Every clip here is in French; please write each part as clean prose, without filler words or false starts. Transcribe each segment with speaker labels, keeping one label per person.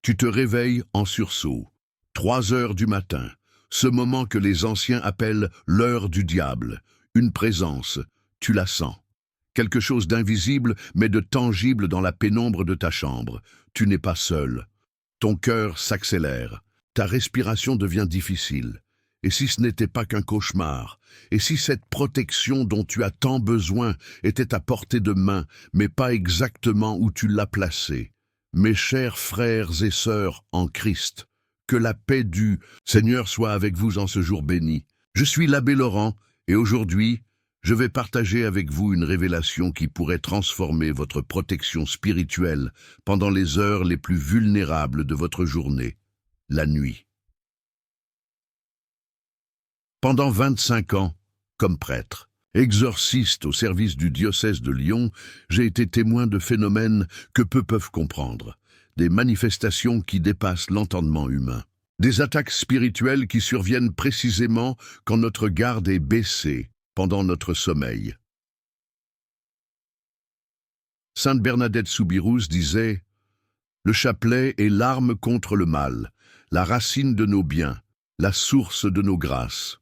Speaker 1: Tu te réveilles en sursaut. 3 heures du matin, ce moment que les anciens appellent l'heure du diable. Une présence, tu la sens. Quelque chose d'invisible mais de tangible dans la pénombre de ta chambre. Tu n'es pas seul. Ton cœur s'accélère. Ta respiration devient difficile. Et si ce n'était pas qu'un cauchemar? Et si cette protection dont tu as tant besoin était à portée de main, mais pas exactement où tu l'as placée? Mes chers frères et sœurs en Christ, que la paix du Seigneur soit avec vous en ce jour béni. Je suis l'abbé Laurent, et aujourd'hui, je vais partager avec vous une révélation qui pourrait transformer votre protection spirituelle pendant les heures les plus vulnérables de votre journée, la nuit. Pendant 25 ans, comme prêtre, exorciste au service du diocèse de Lyon, j'ai été témoin de phénomènes que peu peuvent comprendre, des manifestations qui dépassent l'entendement humain, des attaques spirituelles qui surviennent précisément quand notre garde est baissée, pendant notre sommeil. Sainte Bernadette Soubirous disait « Le chapelet est l'arme contre le mal, la racine de nos biens, la source de nos grâces. »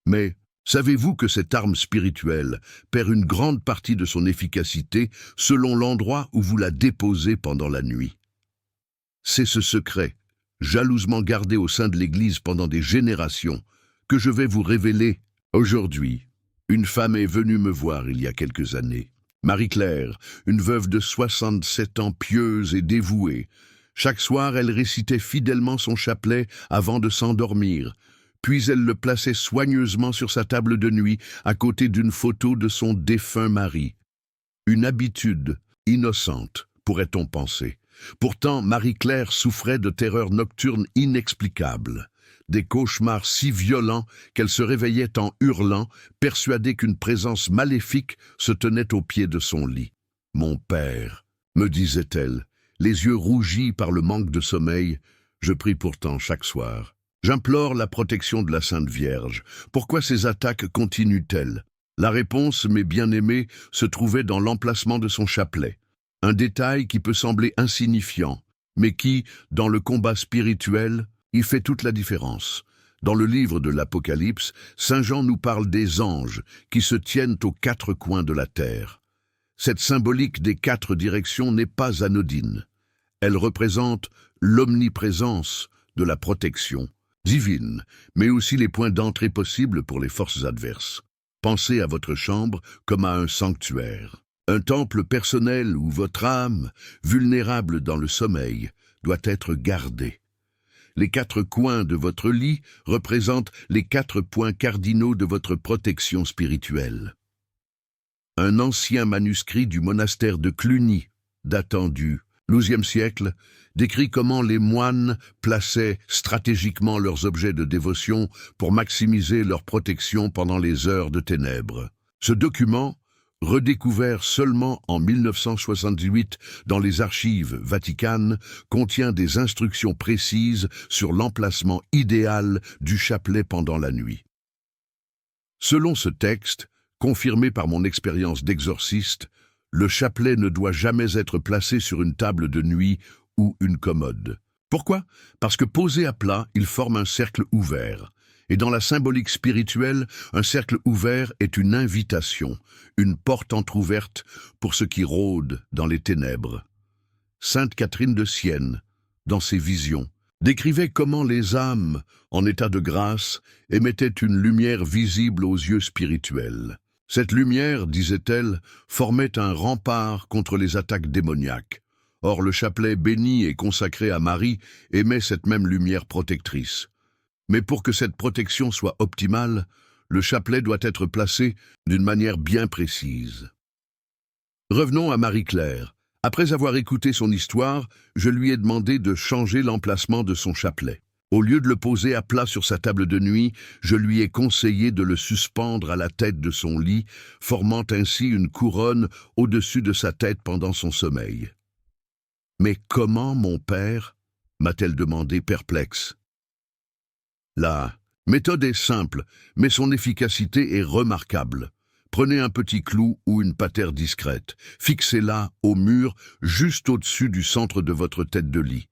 Speaker 1: Mais savez-vous que cette arme spirituelle perd une grande partie de son efficacité selon l'endroit où vous la déposez pendant la nuit? C'est ce secret, jalousement gardé au sein de l'Église pendant des générations, que je vais vous révéler aujourd'hui. Une femme est venue me voir il y a quelques années. Marie-Claire, une veuve de 67 ans pieuse et dévouée. Chaque soir, elle récitait fidèlement son chapelet avant de s'endormir. Puis elle le plaçait soigneusement sur sa table de nuit à côté d'une photo de son défunt mari. Une habitude innocente, pourrait-on penser. Pourtant, Marie-Claire souffrait de terreurs nocturnes inexplicables. Des cauchemars si violents qu'elle se réveillait en hurlant, persuadée qu'une présence maléfique se tenait au pied de son lit. « Mon père », me disait-elle, les yeux rougis par le manque de sommeil, je prie pourtant chaque soir. J'implore la protection de la Sainte Vierge. Pourquoi ces attaques continuent-elles? La réponse, mes bien-aimés, se trouvait dans l'emplacement de son chapelet. Un détail qui peut sembler insignifiant, mais qui, dans le combat spirituel, il fait toute la différence. Dans le livre de l'Apocalypse, Saint Jean nous parle des anges qui se tiennent aux 4 coins de la terre. Cette symbolique des 4 directions n'est pas anodine. Elle représente l'omniprésence de la protection divine, mais aussi les points d'entrée possibles pour les forces adverses. Pensez à votre chambre comme à un sanctuaire, un temple personnel où votre âme, vulnérable dans le sommeil, doit être gardée. Les 4 coins de votre lit représentent les 4 points cardinaux de votre protection spirituelle. Un ancien manuscrit du monastère de Cluny, datant du XIIe siècle, décrit comment les moines plaçaient stratégiquement leurs objets de dévotion pour maximiser leur protection pendant les heures de ténèbres. Ce document, redécouvert seulement en 1978 dans les archives vaticanes, contient des instructions précises sur l'emplacement idéal du chapelet pendant la nuit. Selon ce texte, confirmé par mon expérience d'exorciste, le chapelet ne doit jamais être placé sur une table de nuit ou une commode. Pourquoi? Parce que posé à plat, il forme un cercle ouvert. Et dans la symbolique spirituelle, un cercle ouvert est une invitation, une porte entr'ouverte pour ce qui rôde dans les ténèbres. Sainte Catherine de Sienne, dans ses visions, décrivait comment les âmes, en état de grâce, émettaient une lumière visible aux yeux spirituels. Cette lumière, disait-elle, formait un rempart contre les attaques démoniaques. Or, le chapelet béni et consacré à Marie émet cette même lumière protectrice. Mais pour que cette protection soit optimale, le chapelet doit être placé d'une manière bien précise. Revenons à Marie-Claire. Après avoir écouté son histoire, je lui ai demandé de changer l'emplacement de son chapelet. Au lieu de le poser à plat sur sa table de nuit, je lui ai conseillé de le suspendre à la tête de son lit, formant ainsi une couronne au-dessus de sa tête pendant son sommeil. « Mais comment, mon père ?» m'a-t-elle demandé perplexe. La méthode est simple, mais son efficacité est remarquable. Prenez un petit clou ou une patère discrète, fixez-la au mur juste au-dessus du centre de votre tête de lit.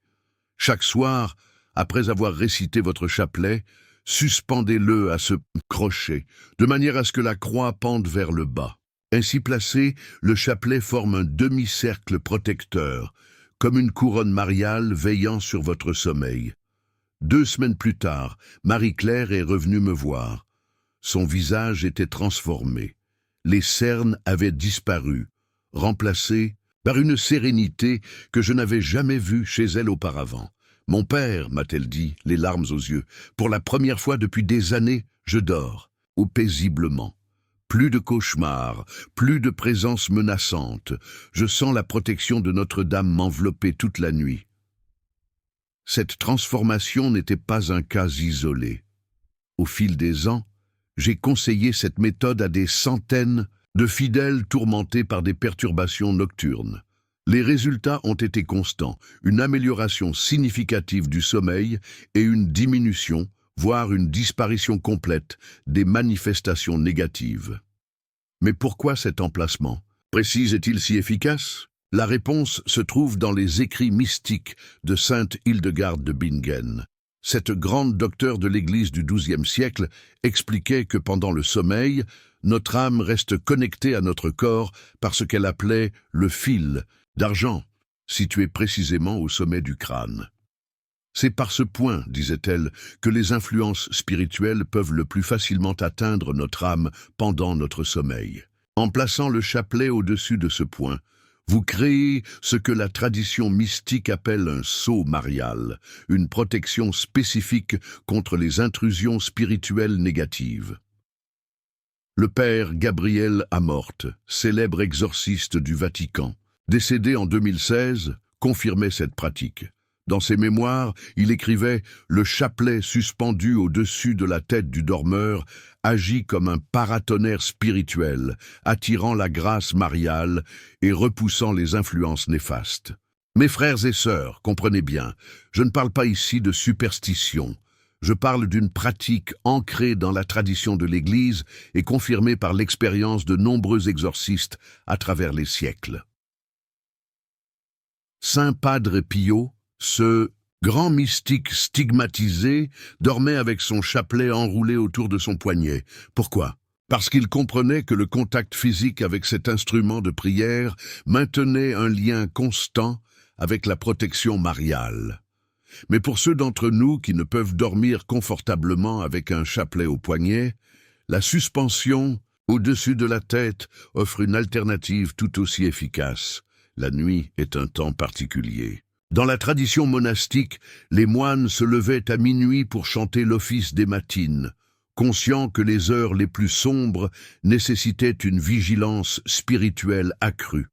Speaker 1: Chaque soir, après avoir récité votre chapelet, suspendez-le à ce crochet, de manière à ce que la croix pende vers le bas. Ainsi placé, le chapelet forme un demi-cercle protecteur, comme une couronne mariale veillant sur votre sommeil. 2 semaines plus tard, Marie-Claire est revenue me voir. Son visage était transformé. Les cernes avaient disparu, remplacées par une sérénité que je n'avais jamais vue chez elle auparavant. « Mon père, m'a-t-elle dit, les larmes aux yeux, pour la première fois depuis des années, je dors, ou paisiblement. Plus de cauchemars, plus de présence menaçante. Je sens la protection de Notre-Dame m'envelopper toute la nuit. » Cette transformation n'était pas un cas isolé. Au fil des ans, j'ai conseillé cette méthode à des centaines de fidèles tourmentés par des perturbations nocturnes. Les résultats ont été constants, une amélioration significative du sommeil et une diminution, voire une disparition complète des manifestations négatives. Mais pourquoi cet emplacement précis est-il si efficace? La réponse se trouve dans les écrits mystiques de sainte Hildegarde de Bingen. Cette grande docteure de l'Église du XIIe siècle expliquait que pendant le sommeil, notre âme reste connectée à notre corps par ce qu'elle appelait le fil d'argent, situé précisément au sommet du crâne. C'est par ce point, disait-elle, que les influences spirituelles peuvent le plus facilement atteindre notre âme pendant notre sommeil. En plaçant le chapelet au-dessus de ce point, vous créez ce que la tradition mystique appelle un sceau marial, une protection spécifique contre les intrusions spirituelles négatives. Le père Gabriel Amorth, célèbre exorciste du Vatican, décédé en 2016, confirmait cette pratique. Dans ses mémoires, il écrivait « Le chapelet suspendu au-dessus de la tête du dormeur agit comme un paratonnerre spirituel, attirant la grâce mariale et repoussant les influences néfastes. » Mes frères et sœurs, comprenez bien, je ne parle pas ici de superstition. Je parle d'une pratique ancrée dans la tradition de l'Église et confirmée par l'expérience de nombreux exorcistes à travers les siècles. Saint Padre Pio, ce grand mystique stigmatisé, dormait avec son chapelet enroulé autour de son poignet. Pourquoi? Parce qu'il comprenait que le contact physique avec cet instrument de prière maintenait un lien constant avec la protection mariale. Mais pour ceux d'entre nous qui ne peuvent dormir confortablement avec un chapelet au poignet, la suspension au-dessus de la tête offre une alternative tout aussi efficace. La nuit est un temps particulier. Dans la tradition monastique, les moines se levaient à minuit pour chanter l'office des matines, conscients que les heures les plus sombres nécessitaient une vigilance spirituelle accrue.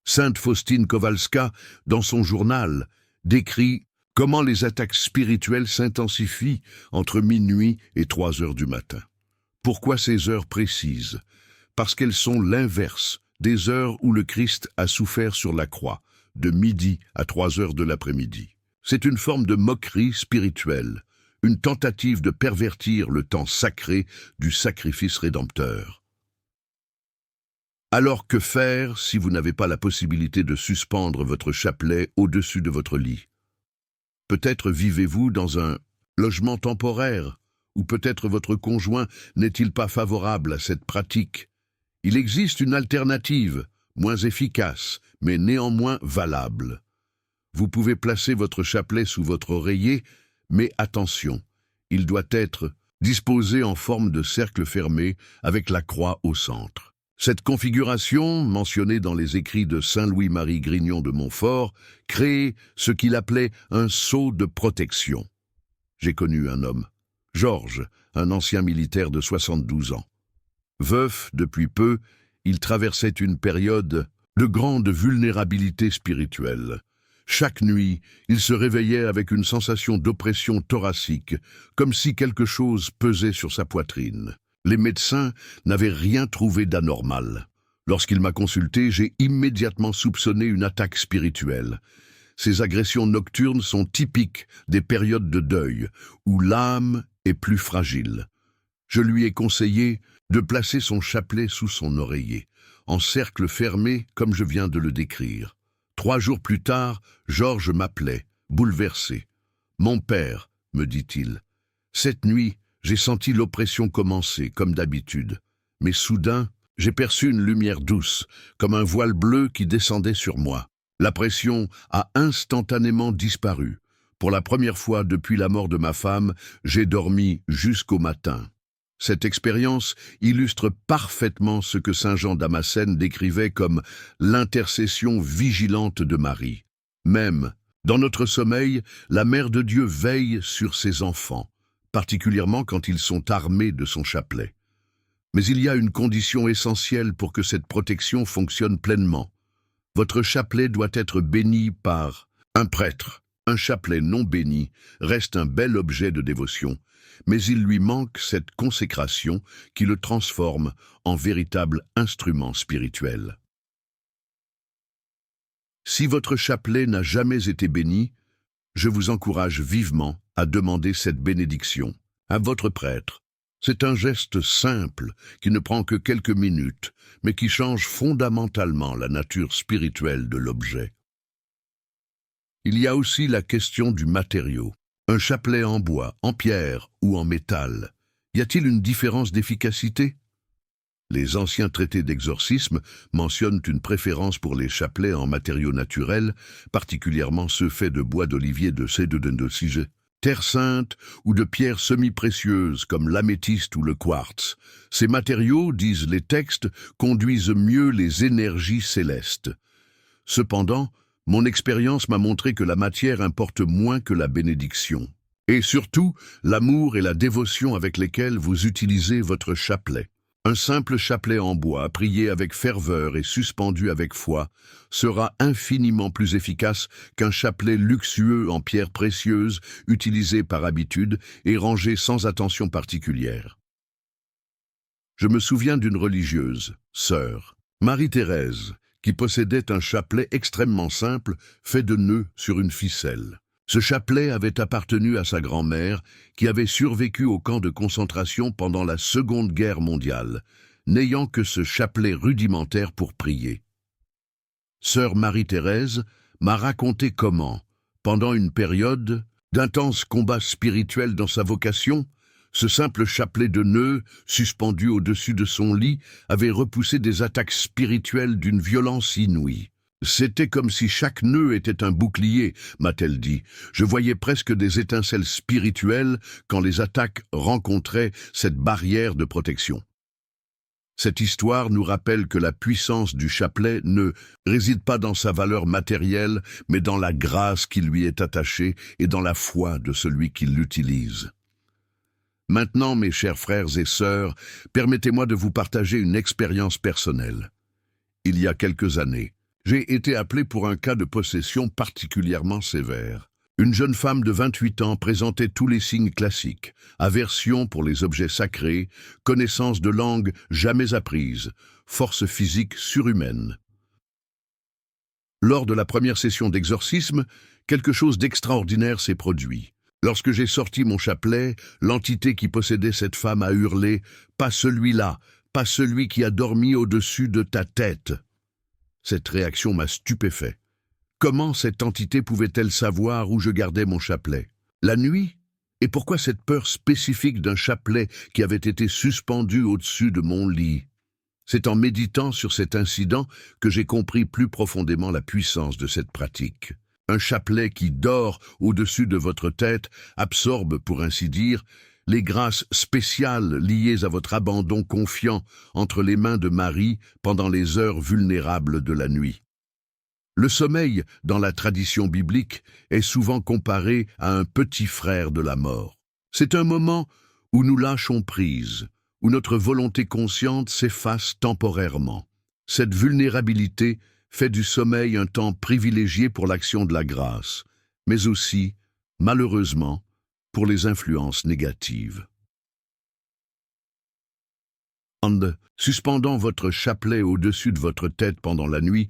Speaker 1: Sainte Faustine Kowalska, dans son journal, décrit comment les attaques spirituelles s'intensifient entre minuit et 3 heures du matin. Pourquoi ces heures précises? Parce qu'elles sont l'inverse des heures où le Christ a souffert sur la croix, de midi à 3 heures de l'après-midi. C'est une forme de moquerie spirituelle, une tentative de pervertir le temps sacré du sacrifice rédempteur. Alors que faire si vous n'avez pas la possibilité de suspendre votre chapelet au-dessus de votre lit? Peut-être vivez-vous dans un logement temporaire, ou peut-être votre conjoint n'est-il pas favorable à cette pratique. Il existe une alternative, moins efficace, mais néanmoins valable. Vous pouvez placer votre chapelet sous votre oreiller, mais attention, il doit être disposé en forme de cercle fermé avec la croix au centre. Cette configuration, mentionnée dans les écrits de Saint Louis-Marie Grignon de Montfort, crée ce qu'il appelait un sceau de protection. J'ai connu un homme, Georges, un ancien militaire de 72 ans. Veuf depuis peu, il traversait une période de grande vulnérabilité spirituelle. Chaque nuit, il se réveillait avec une sensation d'oppression thoracique, comme si quelque chose pesait sur sa poitrine. Les médecins n'avaient rien trouvé d'anormal. Lorsqu'il m'a consulté, j'ai immédiatement soupçonné une attaque spirituelle. Ces agressions nocturnes sont typiques des périodes de deuil, où l'âme est plus fragile. Je lui ai conseillé de placer son chapelet sous son oreiller, en cercle fermé comme je viens de le décrire. 3 jours plus tard, Georges m'appelait bouleversé. « Mon père, me dit-il, cette nuit, j'ai senti l'oppression commencer, comme d'habitude. Mais soudain, j'ai perçu une lumière douce, comme un voile bleu qui descendait sur moi. La pression a instantanément disparu. Pour la première fois depuis la mort de ma femme, j'ai dormi jusqu'au matin. » Cette expérience illustre parfaitement ce que saint Jean Damascène décrivait comme l'intercession vigilante de Marie. Même, dans notre sommeil, la Mère de Dieu veille sur ses enfants, particulièrement quand ils sont armés de son chapelet. Mais il y a une condition essentielle pour que cette protection fonctionne pleinement. Votre chapelet doit être béni par un prêtre. Un chapelet non béni reste un bel objet de dévotion, mais il lui manque cette consécration qui le transforme en véritable instrument spirituel. Si votre chapelet n'a jamais été béni, je vous encourage vivement à demander cette bénédiction à votre prêtre. C'est un geste simple qui ne prend que quelques minutes, mais qui change fondamentalement la nature spirituelle de l'objet. Il y a aussi la question du matériau. Un chapelet en bois, en pierre ou en métal. Y a-t-il une différence d'efficacité? Les anciens traités d'exorcisme mentionnent une préférence pour les chapelets en matériaux naturels, particulièrement ceux faits de bois d'olivier de cèdre de Sige, terre sainte ou de pierres semi-précieuses comme l'améthyste ou le quartz. Ces matériaux, disent les textes, conduisent mieux les énergies célestes. Cependant, mon expérience m'a montré que la matière importe moins que la bénédiction. Et surtout, l'amour et la dévotion avec lesquels vous utilisez votre chapelet. Un simple chapelet en bois, prié avec ferveur et suspendu avec foi, sera infiniment plus efficace qu'un chapelet luxueux en pierres précieuses, utilisé par habitude et rangé sans attention particulière. Je me souviens d'une religieuse, sœur Marie-Thérèse, qui possédait un chapelet extrêmement simple, fait de nœuds sur une ficelle. Ce chapelet avait appartenu à sa grand-mère, qui avait survécu au camp de concentration pendant la Seconde Guerre mondiale, n'ayant que ce chapelet rudimentaire pour prier. Sœur Marie-Thérèse m'a raconté comment, pendant une période d'intenses combats spirituels dans sa vocation, ce simple chapelet de nœuds, suspendu au-dessus de son lit, avait repoussé des attaques spirituelles d'une violence inouïe. C'était comme si chaque nœud était un bouclier, m'a-t-elle dit. Je voyais presque des étincelles spirituelles quand les attaques rencontraient cette barrière de protection. Cette histoire nous rappelle que la puissance du chapelet ne réside pas dans sa valeur matérielle, mais dans la grâce qui lui est attachée et dans la foi de celui qui l'utilise. Maintenant, mes chers frères et sœurs, permettez-moi de vous partager une expérience personnelle. Il y a quelques années, j'ai été appelé pour un cas de possession particulièrement sévère. Une jeune femme de 28 ans présentait tous les signes classiques, aversion pour les objets sacrés, connaissance de langues jamais apprises, force physique surhumaine. Lors de la première session d'exorcisme, quelque chose d'extraordinaire s'est produit. Lorsque j'ai sorti mon chapelet, l'entité qui possédait cette femme a hurlé « Pas celui-là, pas celui qui a dormi au-dessus de ta tête !» Cette réaction m'a stupéfait. Comment cette entité pouvait-elle savoir où je gardais mon chapelet? La nuit? Et pourquoi cette peur spécifique d'un chapelet qui avait été suspendu au-dessus de mon lit? C'est en méditant sur cet incident que j'ai compris plus profondément la puissance de cette pratique. Un chapelet qui dort au-dessus de votre tête absorbe, pour ainsi dire, les grâces spéciales liées à votre abandon confiant entre les mains de Marie pendant les heures vulnérables de la nuit. Le sommeil, dans la tradition biblique, est souvent comparé à un petit frère de la mort. C'est un moment où nous lâchons prise, où notre volonté consciente s'efface temporairement. Cette vulnérabilité fait du sommeil un temps privilégié pour l'action de la grâce, mais aussi, malheureusement, pour les influences négatives. En suspendant votre chapelet au-dessus de votre tête pendant la nuit,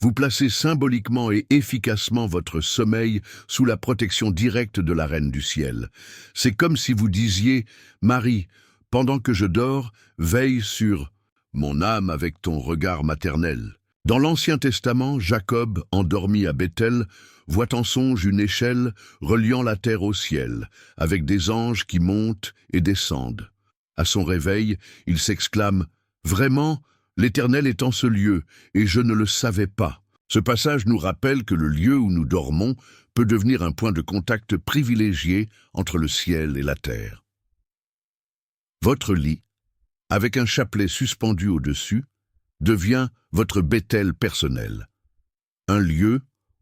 Speaker 1: vous placez symboliquement et efficacement votre sommeil sous la protection directe de la Reine du Ciel. C'est comme si vous disiez « Marie, pendant que je dors, veille sur mon âme avec ton regard maternel. Dans l'Ancien Testament, Jacob, endormi à Béthel, voit en songe une échelle reliant la terre au ciel, avec des anges qui montent et descendent. À son réveil, il s'exclame « Vraiment, l'Éternel est en ce lieu, et je ne le savais pas ». Ce passage nous rappelle que le lieu où nous dormons peut devenir un point de contact privilégié entre le ciel et la terre. Votre lit, avec un chapelet suspendu au-dessus, devient votre Béthel personnel. Un lieu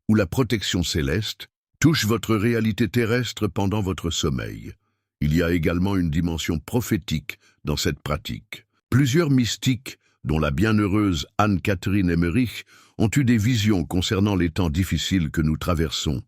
Speaker 1: où la protection céleste touche votre réalité terrestre pendant votre sommeil. Il y a également une dimension prophétique dans cette pratique. Plusieurs mystiques, dont la bienheureuse Anne-Catherine Emmerich, ont eu des visions concernant les temps difficiles que nous traversons.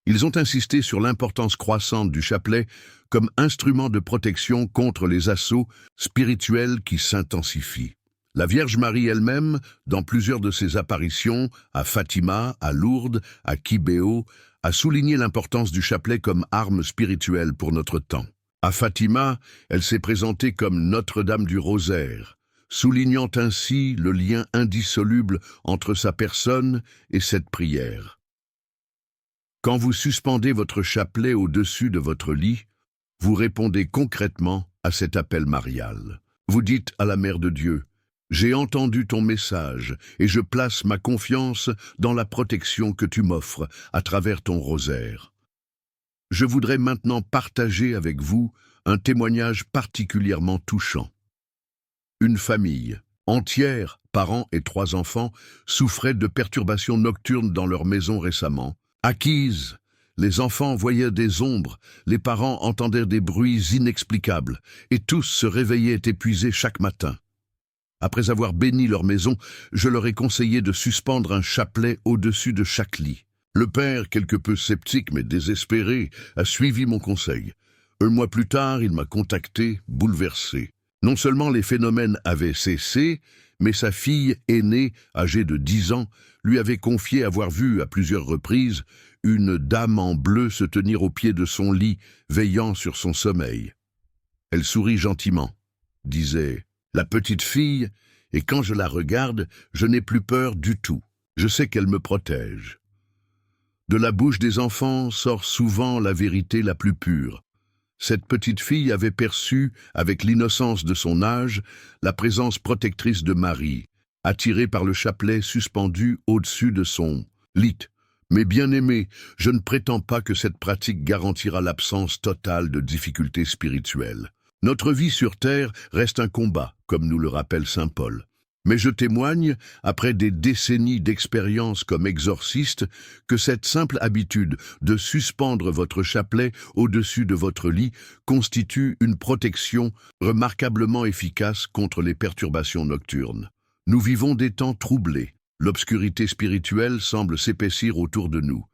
Speaker 1: Ils ont insisté sur l'importance croissante du chapelet comme instrument de protection contre les assauts spirituels qui s'intensifient. La Vierge Marie elle-même, dans plusieurs de ses apparitions, à Fatima, à Lourdes, à Kibéo, a souligné l'importance du chapelet comme arme spirituelle pour notre temps. À Fatima, elle s'est présentée comme Notre-Dame du Rosaire, soulignant ainsi le lien indissoluble entre sa personne et cette prière. Quand vous suspendez votre chapelet au-dessus de votre lit, vous répondez concrètement à cet appel marial. Vous dites à la Mère de Dieu: j'ai entendu ton message et je place ma confiance dans la protection que tu m'offres à travers ton rosaire. Je voudrais maintenant partager avec vous un témoignage particulièrement touchant. Une famille entière, parents et 3 enfants, souffrait de perturbations nocturnes dans leur maison récemment. Acquises, les enfants voyaient des ombres, les parents entendaient des bruits inexplicables et tous se réveillaient épuisés chaque matin. Après avoir béni leur maison, je leur ai conseillé de suspendre un chapelet au-dessus de chaque lit. Le père, quelque peu sceptique mais désespéré, a suivi mon conseil. Un mois plus tard, il m'a contacté, bouleversé. Non seulement les phénomènes avaient cessé, mais sa fille aînée, âgée de 10 ans, lui avait confié avoir vu à plusieurs reprises une dame en bleu se tenir au pied de son lit, veillant sur son sommeil. Elle sourit gentiment, disait: la petite fille, et quand je la regarde, je n'ai plus peur du tout. Je sais qu'elle me protège. De la bouche des enfants sort souvent la vérité la plus pure. Cette petite fille avait perçu, avec l'innocence de son âge, la présence protectrice de Marie, attirée par le chapelet suspendu au-dessus de son lit. Mais bien-aimé, je ne prétends pas que cette pratique garantira l'absence totale de difficultés spirituelles. Notre vie sur terre reste un combat, comme nous le rappelle saint Paul. Mais je témoigne, après des décennies d'expérience comme exorciste, que cette simple habitude de suspendre votre chapelet au-dessus de votre lit constitue une protection remarquablement efficace contre les perturbations nocturnes. Nous vivons des temps troublés. L'obscurité spirituelle semble s'épaissir autour de nous.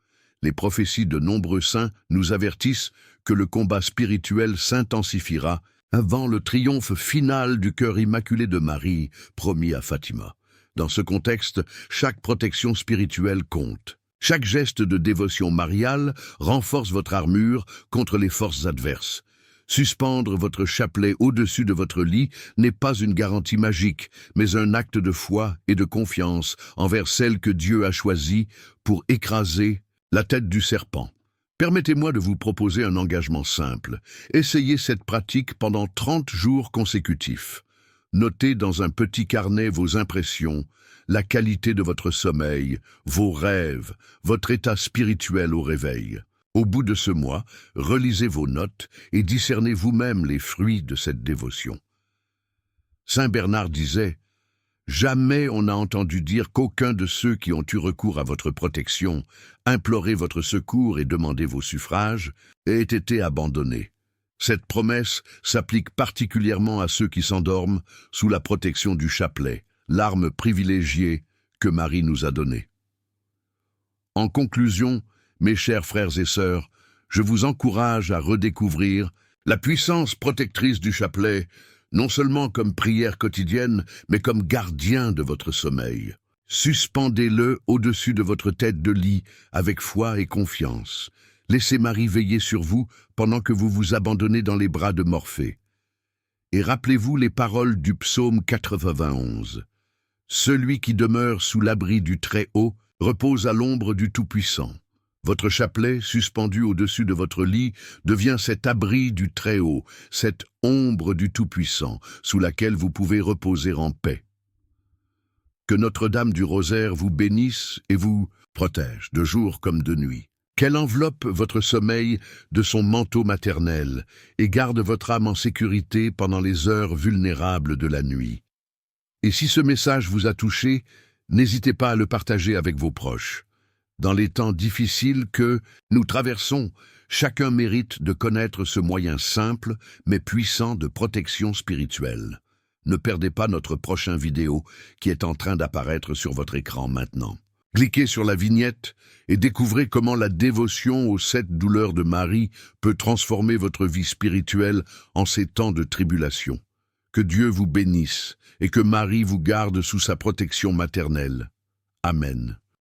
Speaker 1: Les prophéties de nombreux saints nous avertissent que le combat spirituel s'intensifiera avant le triomphe final du cœur immaculé de Marie, promis à Fatima. Dans ce contexte, chaque protection spirituelle compte. Chaque geste de dévotion mariale renforce votre armure contre les forces adverses. Suspendre votre chapelet au-dessus de votre lit n'est pas une garantie magique, mais un acte de foi et de confiance envers celle que Dieu a choisie pour écraser la tête du serpent. Permettez-moi de vous proposer un engagement simple. Essayez cette pratique pendant 30 jours consécutifs. Notez dans un petit carnet vos impressions, la qualité de votre sommeil, vos rêves, votre état spirituel au réveil. Au bout de ce mois, relisez vos notes et discernez vous-même les fruits de cette dévotion. Saint Bernard disait: jamais on n'a entendu dire qu'aucun de ceux qui ont eu recours à votre protection, imploré votre secours et demandé vos suffrages, ait été abandonné. Cette promesse s'applique particulièrement à ceux qui s'endorment sous la protection du chapelet, l'arme privilégiée que Marie nous a donnée. En conclusion, mes chers frères et sœurs, je vous encourage à redécouvrir la puissance protectrice du chapelet, non seulement comme prière quotidienne, mais comme gardien de votre sommeil. Suspendez-le au-dessus de votre tête de lit avec foi et confiance. Laissez Marie veiller sur vous pendant que vous vous abandonnez dans les bras de Morphée. Et rappelez-vous les paroles du psaume 91. Celui qui demeure sous l'abri du Très-Haut repose à l'ombre du Tout-Puissant. Votre chapelet, suspendu au-dessus de votre lit, devient cet abri du Très-Haut, cette ombre du Tout-Puissant, sous laquelle vous pouvez reposer en paix. Que Notre-Dame du Rosaire vous bénisse et vous protège, de jour comme de nuit. Qu'elle enveloppe votre sommeil de son manteau maternel et garde votre âme en sécurité pendant les heures vulnérables de la nuit. Et si ce message vous a touché, n'hésitez pas à le partager avec vos proches. Dans les temps difficiles que nous traversons, chacun mérite de connaître ce moyen simple mais puissant de protection spirituelle. Ne perdez pas notre prochain vidéo qui est en train d'apparaître sur votre écran maintenant. Cliquez sur la vignette et découvrez comment la dévotion aux 7 douleurs de Marie peut transformer votre vie spirituelle en ces temps de tribulation. Que Dieu vous bénisse et que Marie vous garde sous sa protection maternelle. Amen.